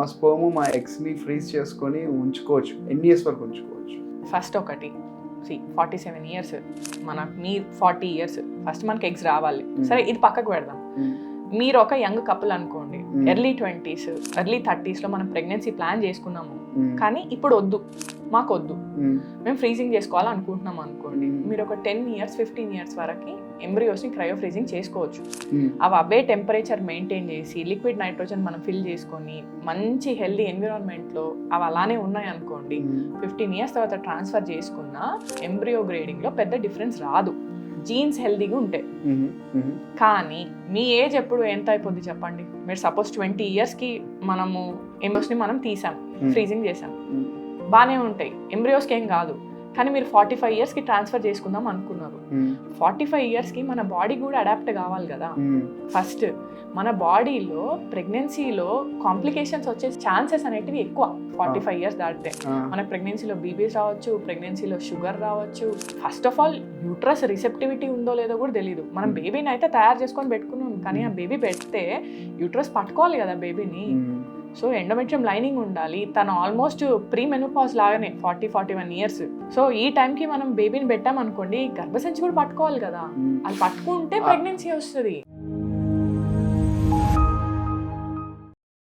మా స్పర్మ్ మా ఎగ్స్ని ఫ్రీజ్ చేసుకొని ఉంచుకోవచ్చు. ఎన్ని ఇయర్స్ వరకు ఉంచుకోవచ్చు? ఫస్ట్ ఒకటి 47 ఇయర్స్, మీ 40 ఇయర్స్, ఫస్ట్ మనకి ఎగ్స్ రావాలి. సరే ఇది పక్కకు పెడదాం. మీరు ఒక యంగ్ కపుల్ అనుకోండి, ఎర్లీ 20s ఎర్లీ 30s మనం ప్రెగ్నెన్సీ ప్లాన్ చేసుకున్నాము, కానీ ఇప్పుడు వద్దు, మాకు వద్దు, మేము ఫ్రీజింగ్ చేసుకోవాలనుకుంటున్నాం అనుకోండి. మీరు ఒక 10 ఇయర్స్ 15 ఇయర్స్ వరకు ఎంబ్రియోస్ని క్రయో ఫ్రీజింగ్ చేసుకోవచ్చు. అవి అవే టెంపరేచర్ మెయింటైన్ చేసి లిక్విడ్ నైట్రోజన్ మనం ఫిల్ చేసుకొని మంచి హెల్దీ ఎన్విరాన్మెంట్లో అవి అలానే ఉన్నాయి అనుకోండి, 15 ఇయర్స్ తర్వాత ట్రాన్స్ఫర్ చేసుకున్న ఎంబ్రియో గ్రేడింగ్లో పెద్ద డిఫరెన్స్ రాదు, జీన్స్ హెల్దీగా ఉంటాయి. కానీ మీ ఏజ్ ఎప్పుడు ఎంత అయిపోద్ది చెప్పండి? మీరు సపోజ్ 20 ఇయర్స్కి మనము ఎంబ్రియోస్ని మనం తీసాం, ఫ్రీజింగ్ చేసాం, బాగానే ఉంటాయి, ఎంబ్రియోస్కి ఏం కాదు. కానీ మీరు 45 ఇయర్స్కి ట్రాన్స్ఫర్ చేసుకుందాం అనుకున్నారు. 45 ఇయర్స్కి మన బాడీ కూడా అడాప్ట్ కావాలి కదా. ఫస్ట్ మన బాడీలో ప్రెగ్నెన్సీలో కాంప్లికేషన్స్ వచ్చే ఛాన్సెస్ అనేటివి ఎక్కువ 45 ఇయర్స్ దాటితే. మన ప్రెగ్నెన్సీలో బీబీస్ రావచ్చు, ప్రెగ్నెన్సీలో షుగర్ రావచ్చు. First of all uterus receptivity ఉందో లేదో కూడా తెలియదు. మనం బేబీని అయితే తయారు చేసుకొని పెట్టుకున్నాం, కానీ ఆ బేబీ పెడితే యూట్రస్ పట్టుకోవాలి కదా బేబీని. సో ఎండోమెట్రియం లైనింగ్ ఉండాలి. తను ఆల్మోస్ట్ ప్రీ మెనోపాజ్ లాగానే 40-41 ఇయర్స్. సో ఈ టైంకి మనం బేబీని పెట్టామనుకోండి, గర్భసంచి కూడా పట్టుకోవాలి కదా. అది పట్టుకుంటే ప్రెగ్నెన్సీ వస్తుంది.